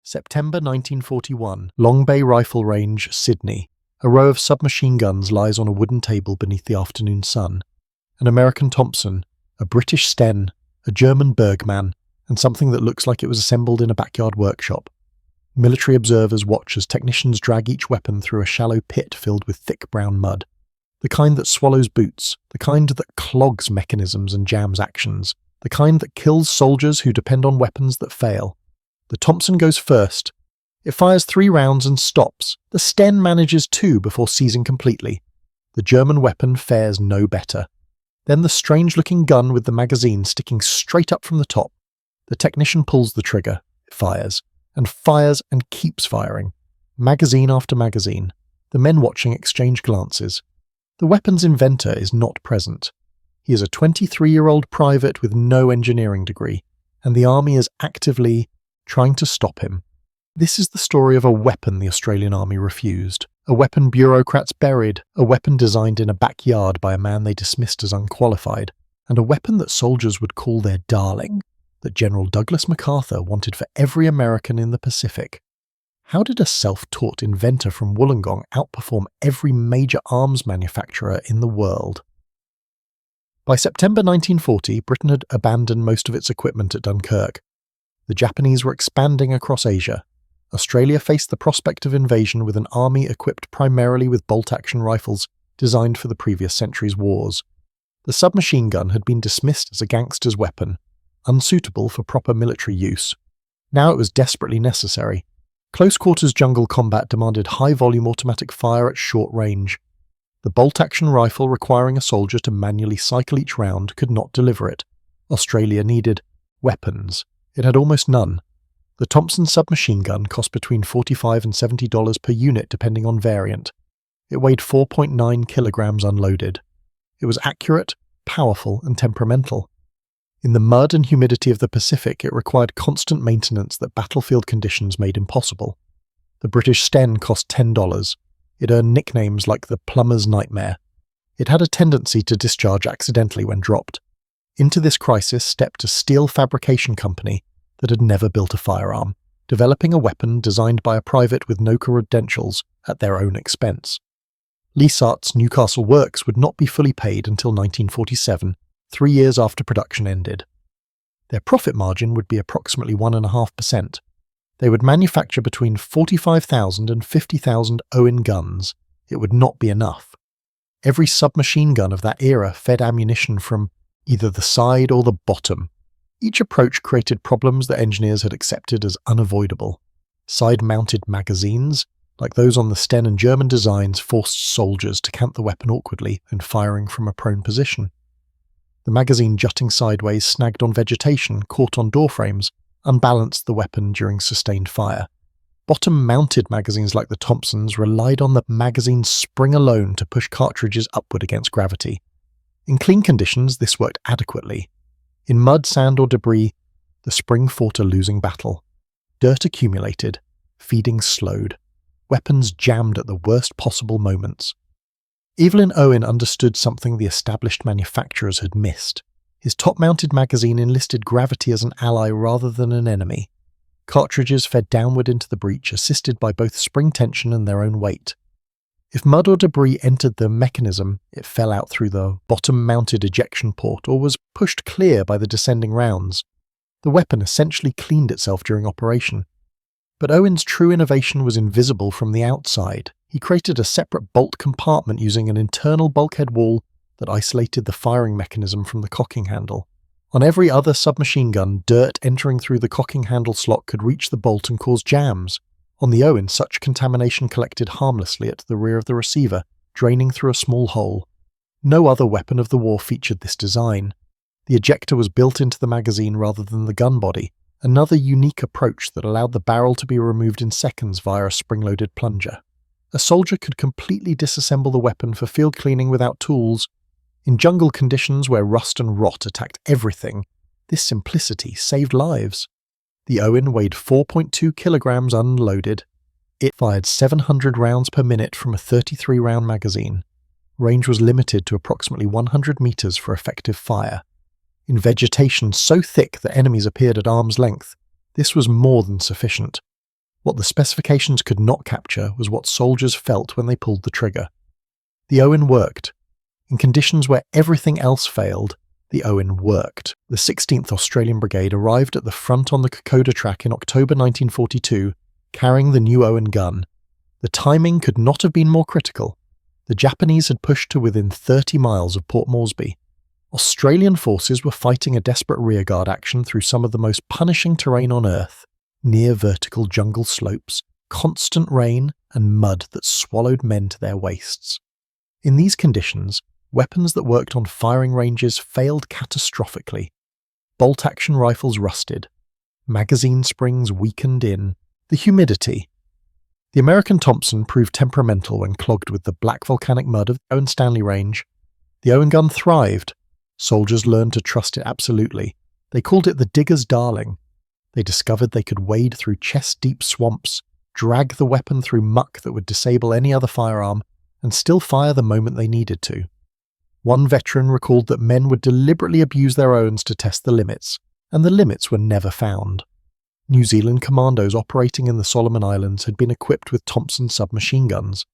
September 1941, Long Bay Rifle Range, Sydney. A row of submachine guns lies on a wooden table beneath the afternoon sun. An American Thompson, a British Sten, a German Bergmann, and something that looks like it was assembled in a backyard workshop. Military observers watch as technicians drag each weapon through a shallow pit filled with thick brown mud. The kind that swallows boots, the kind that clogs mechanisms and jams actions, the kind that kills soldiers who depend on weapons that fail. The Thompson goes first. It fires 3 rounds and stops. The Sten manages 2 before seizing completely. The German weapon fares no better. Then the strange-looking gun with the magazine sticking straight up from the top. The technician pulls the trigger. It fires and keeps firing. Magazine after magazine. The men watching exchange glances. The weapon's inventor is not present. He is a 23-year-old private with no engineering degree, and the army is actively trying to stop him. This is the story of a weapon the Australian Army refused, a weapon bureaucrats buried, a weapon designed in a backyard by a man they dismissed as unqualified, and a weapon that soldiers would call their darling, that General Douglas MacArthur wanted for every American in the Pacific. How did a self-taught inventor from Wollongong outperform every major arms manufacturer in the world? By September 1940, Britain had abandoned most of its equipment at Dunkirk. The Japanese were expanding across Asia. Australia faced the prospect of invasion with an army equipped primarily with bolt-action rifles designed for the previous century's wars. The submachine gun had been dismissed as a gangster's weapon, unsuitable for proper military use. Now it was desperately necessary. Close-quarters jungle combat demanded high-volume automatic fire at short range. The bolt-action rifle requiring a soldier to manually cycle each round could not deliver it. Australia needed weapons. It had almost none. The Thompson submachine gun cost between $45 and $70 per unit depending on variant. It weighed 4.9 kilograms unloaded. It was accurate, powerful, and temperamental. In the mud and humidity of the Pacific, it required constant maintenance that battlefield conditions made impossible. The British Sten cost $10. It earned nicknames like the plumber's nightmare. It had a tendency to discharge accidentally when dropped. Into this crisis stepped a steel fabrication company that had never built a firearm, developing a weapon designed by a private with no credentials at their own expense. Leasart's Newcastle Works would not be fully paid until 1947, 3 years after production ended. Their profit margin would be approximately 1.5%. They would manufacture between 45,000 and 50,000 Owen guns. It would not be enough. Every submachine gun of that era fed ammunition from either the side or the bottom. Each approach created problems that engineers had accepted as unavoidable. Side-mounted magazines, like those on the Sten and German designs, forced soldiers to cant the weapon awkwardly and firing from a prone position. The magazine jutting sideways, snagged on vegetation, caught on doorframes, unbalanced the weapon during sustained fire. Bottom-mounted magazines like the Thompsons relied on the magazine's spring alone to push cartridges upward against gravity. In clean conditions, this worked adequately. In mud, sand, or debris, the spring fought a losing battle. Dirt accumulated, feeding slowed. Weapons jammed at the worst possible moments. Evelyn Owen understood something the established manufacturers had missed. His top-mounted magazine enlisted gravity as an ally rather than an enemy. Cartridges fed downward into the breech, assisted by both spring tension and their own weight. If mud or debris entered the mechanism, it fell out through the bottom-mounted ejection port or was pushed clear by the descending rounds. The weapon essentially cleaned itself during operation. But Owen's true innovation was invisible from the outside. He created a separate bolt compartment using an internal bulkhead wall that isolated the firing mechanism from the cocking handle. On every other submachine gun, dirt entering through the cocking handle slot could reach the bolt and cause jams. On the Owen, such contamination collected harmlessly at the rear of the receiver, draining through a small hole. No other weapon of the war featured this design. The ejector was built into the magazine rather than the gun body, another unique approach that allowed the barrel to be removed in seconds via a spring-loaded plunger. A soldier could completely disassemble the weapon for field cleaning without tools. In jungle conditions where rust and rot attacked everything, this simplicity saved lives. The Owen weighed 4.2 kilograms unloaded. It fired 700 rounds per minute from a 33-round magazine. Range was limited to approximately 100 meters for effective fire. In vegetation so thick that enemies appeared at arm's length, this was more than sufficient. What the specifications could not capture was what soldiers felt when they pulled the trigger. The Owen worked. In conditions where everything else failed, the Owen worked. The 16th Australian Brigade arrived at the front on the Kokoda track in October 1942, carrying the new Owen gun. The timing could not have been more critical. The Japanese had pushed to within 30 miles of Port Moresby. Australian forces were fighting a desperate rearguard action through some of the most punishing terrain on Earth: near vertical jungle slopes, constant rain, and mud that swallowed men to their waists. In these conditions, weapons that worked on firing ranges failed catastrophically. Bolt-action rifles rusted. Magazine springs weakened in. The humidity. The American Thompson proved temperamental when clogged with the black volcanic mud of the Owen Stanley Range. The Owen gun thrived. Soldiers learned to trust it absolutely. They called it the digger's darling. They discovered they could wade through chest-deep swamps, drag the weapon through muck that would disable any other firearm, and still fire the moment they needed to. One veteran recalled that men would deliberately abuse their Owens to test the limits, and the limits were never found. New Zealand commandos operating in the Solomon Islands had been equipped with Thompson submachine guns.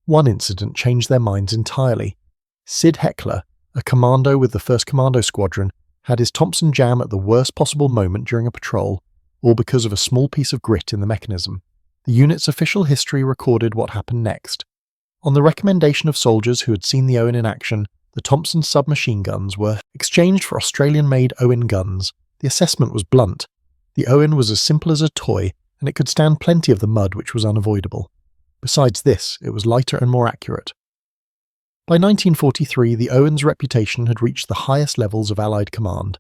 One incident changed their minds entirely. Sid Heckler, a commando with the 1st Commando Squadron, had his Thompson jam at the worst possible moment during a patrol, all because of a small piece of grit in the mechanism. The unit's official history recorded what happened next. On the recommendation of soldiers who had seen the Owen in action, the Thompson submachine guns were exchanged for Australian-made Owen guns. The assessment was blunt. The Owen was as simple as a toy, and it could stand plenty of the mud, which was unavoidable. Besides this, it was lighter and more accurate. By 1943, the Owen's reputation had reached the highest levels of Allied command.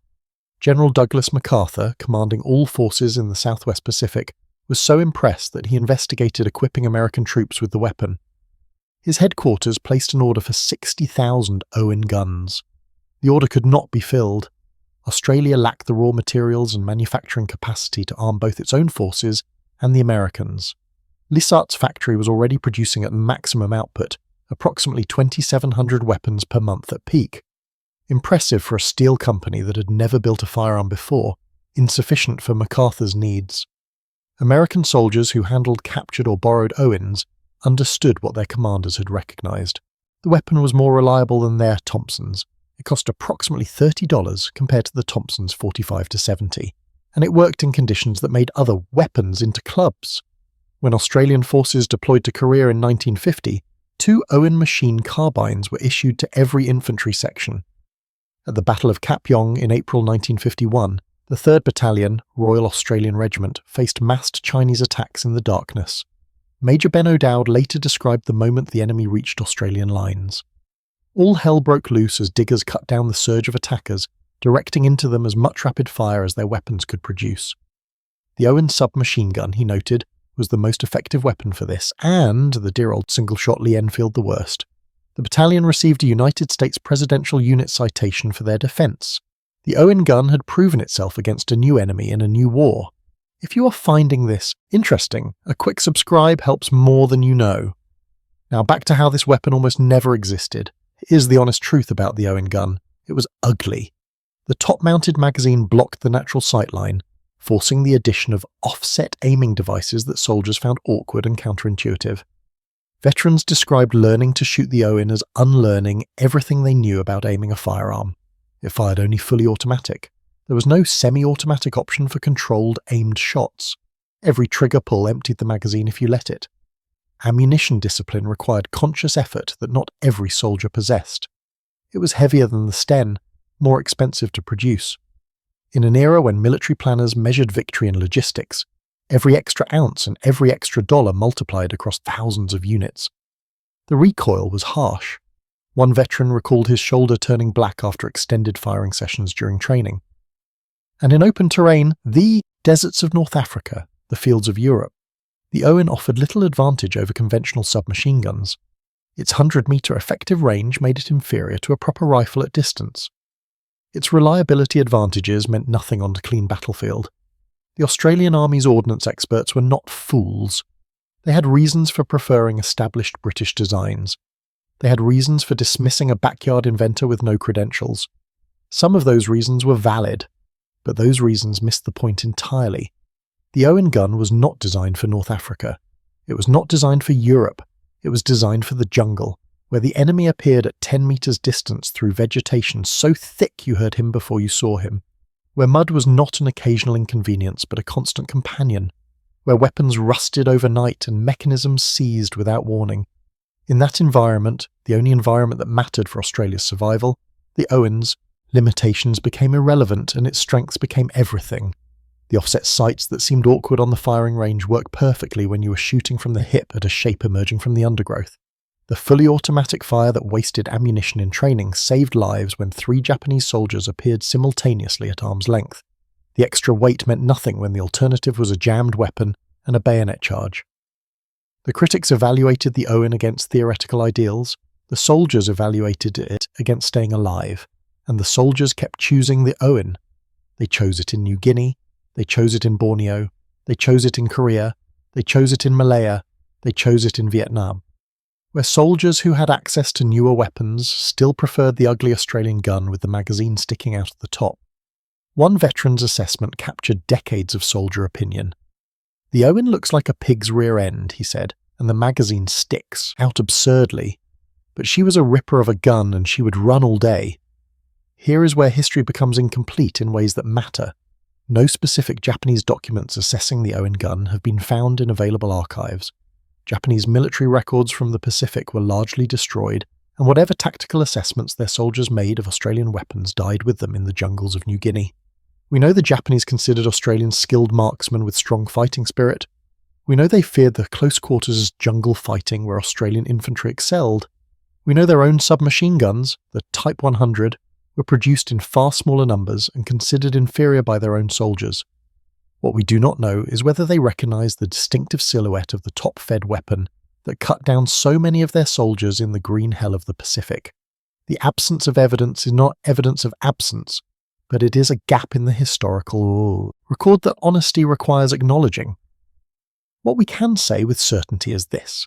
General Douglas MacArthur, commanding all forces in the Southwest Pacific, was so impressed that he investigated equipping American troops with the weapon. His headquarters placed an order for 60,000 Owen guns. The order could not be filled. Australia lacked the raw materials and manufacturing capacity to arm both its own forces and the Americans. Lissart's factory was already producing at maximum output, approximately 2,700 weapons per month at peak. Impressive for a steel company that had never built a firearm before, insufficient for MacArthur's needs. American soldiers who handled captured or borrowed Owens understood what their commanders had recognized. The weapon was more reliable than their Thompsons. It cost approximately $30 compared to the Thompson's $45 to $70, and it worked in conditions that made other weapons into clubs. When Australian forces deployed to Korea in 1950, 2 Owen machine carbines were issued to every infantry section. At the Battle of Kapyong in April 1951, the 3rd Battalion, Royal Australian Regiment, faced massed Chinese attacks in the darkness. Major Ben O'Dowd later described the moment the enemy reached Australian lines. All hell broke loose as diggers cut down the surge of attackers, directing into them as much rapid fire as their weapons could produce. The Owen submachine gun, he noted, was the most effective weapon for this, and the dear old single-shot Lee Enfield the worst. The battalion received a United States Presidential Unit citation for their defense. The Owen gun had proven itself against a new enemy in a new war. If you are finding this interesting, a quick subscribe helps more than you know. Now back to how this weapon almost never existed. Here's the honest truth about the Owen gun. It was ugly. The top-mounted magazine blocked the natural sight line, forcing the addition of offset aiming devices that soldiers found awkward and counterintuitive. Veterans described learning to shoot the Owen as unlearning everything they knew about aiming a firearm. It fired only fully automatic. There was no semi-automatic option for controlled, aimed shots. Every trigger pull emptied the magazine if you let it. Ammunition discipline required conscious effort that not every soldier possessed. It was heavier than the Sten, more expensive to produce. In an era when military planners measured victory in logistics, every extra ounce and every extra dollar multiplied across thousands of units. The recoil was harsh. One veteran recalled his shoulder turning black after extended firing sessions during training. And in open terrain, the deserts of North Africa, the fields of Europe, the Owen offered little advantage over conventional submachine guns. Its 100-meter effective range made it inferior to a proper rifle at distance. Its reliability advantages meant nothing on a clean battlefield. The Australian Army's ordnance experts were not fools. They had reasons for preferring established British designs. They had reasons for dismissing a backyard inventor with no credentials. Some of those reasons were valid, but those reasons missed the point entirely. The Owen gun was not designed for North Africa. It was not designed for Europe. It was designed for the jungle, where the enemy appeared at 10 meters distance through vegetation so thick you heard him before you saw him, where mud was not an occasional inconvenience but a constant companion, where weapons rusted overnight and mechanisms seized without warning. In that environment, the only environment that mattered for Australia's survival, the Owen's limitations became irrelevant and its strengths became everything. The offset sights that seemed awkward on the firing range worked perfectly when you were shooting from the hip at a shape emerging from the undergrowth. The fully automatic fire that wasted ammunition in training saved lives when 3 Japanese soldiers appeared simultaneously at arm's length. The extra weight meant nothing when the alternative was a jammed weapon and a bayonet charge. The critics evaluated the Owen against theoretical ideals, the soldiers evaluated it against staying alive, and the soldiers kept choosing the Owen. They chose it in New Guinea, they chose it in Borneo, they chose it in Korea, they chose it in Malaya, they chose it in Vietnam, where soldiers who had access to newer weapons still preferred the ugly Australian gun with the magazine sticking out at the top. One veteran's assessment captured decades of soldier opinion. "The Owen looks like a pig's rear end," he said, "and the magazine sticks out absurdly. But she was a ripper of a gun and she would run all day." Here is where history becomes incomplete in ways that matter. No specific Japanese documents assessing the Owen gun have been found in available archives. Japanese military records from the Pacific were largely destroyed, and whatever tactical assessments their soldiers made of Australian weapons died with them in the jungles of New Guinea. We know the Japanese considered Australians skilled marksmen with strong fighting spirit. We know they feared the close-quarters jungle fighting where Australian infantry excelled. We know their own submachine guns, the Type 100, were produced in far smaller numbers and considered inferior by their own soldiers. What we do not know is whether they recognized the distinctive silhouette of the top-fed weapon that cut down so many of their soldiers in the green hell of the Pacific. The absence of evidence is not evidence of absence, but it is a gap in the historical record that honesty requires acknowledging. What we can say with certainty is this: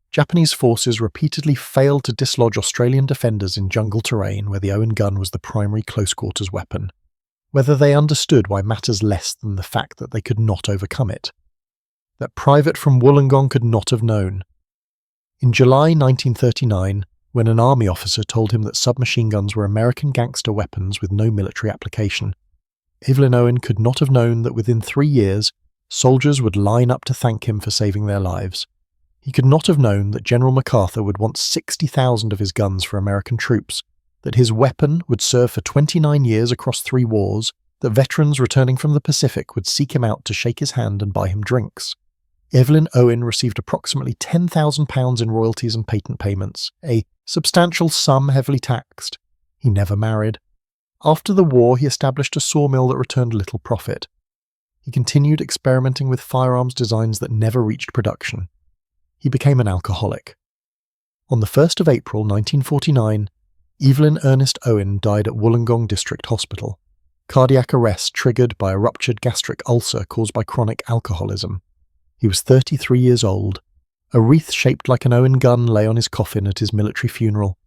Japanese forces repeatedly failed to dislodge Australian defenders in jungle terrain where the Owen gun was the primary close-quarters weapon. Whether they understood why matters less than the fact that they could not overcome it. That Private from Wollongong could not have known. In July 1939, when an army officer told him that submachine guns were American gangster weapons with no military application, Evelyn Owen could not have known that within 3 years, soldiers would line up to thank him for saving their lives. He could not have known that General MacArthur would want 60,000 of his guns for American troops, that his weapon would serve for 29 years across 3 wars, that veterans returning from the Pacific would seek him out to shake his hand and buy him drinks. Evelyn Owen received approximately £10,000 in royalties and patent payments, a substantial sum heavily taxed. He never married. After the war, he established a sawmill that returned little profit. He continued experimenting with firearms designs that never reached production. He became an alcoholic. On the 1st of April 1949, Evelyn Ernest Owen died at Wollongong District Hospital. Cardiac arrest triggered by a ruptured gastric ulcer caused by chronic alcoholism. He was 33 years old. A wreath shaped like an Owen gun lay on his coffin at his military funeral.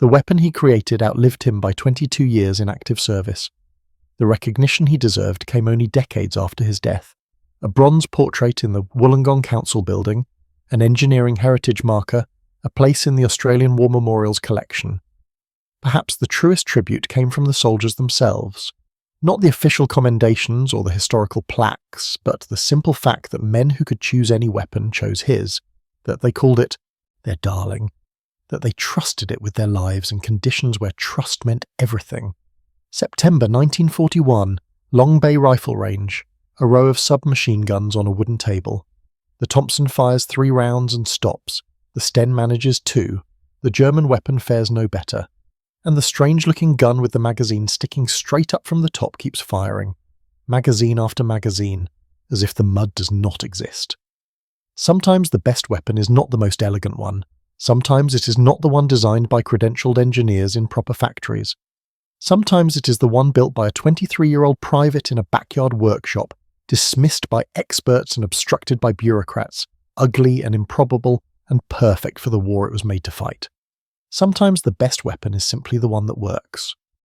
The weapon he created outlived him by 22 years in active service. The recognition he deserved came only decades after his death. A bronze portrait in the Wollongong Council building, an engineering heritage marker, a place in the Australian War Memorials collection. Perhaps the truest tribute came from the soldiers themselves. Not the official commendations or the historical plaques, but the simple fact that men who could choose any weapon chose his, that they called it their darling, that they trusted it with their lives in conditions where trust meant everything. September 1941, Long Bay Rifle Range, a row of submachine guns on a wooden table. The Thompson fires 3 rounds and stops. The Sten manages 2. The German weapon fares no better. And the strange-looking gun with the magazine sticking straight up from the top keeps firing. Magazine after magazine, as if the mud does not exist. Sometimes the best weapon is not the most elegant one. Sometimes it is not the one designed by credentialed engineers in proper factories. Sometimes it is the one built by a 23-year-old private in a backyard workshop, dismissed by experts and obstructed by bureaucrats, ugly and improbable and perfect for the war it was made to fight. Sometimes the best weapon is simply the one that works.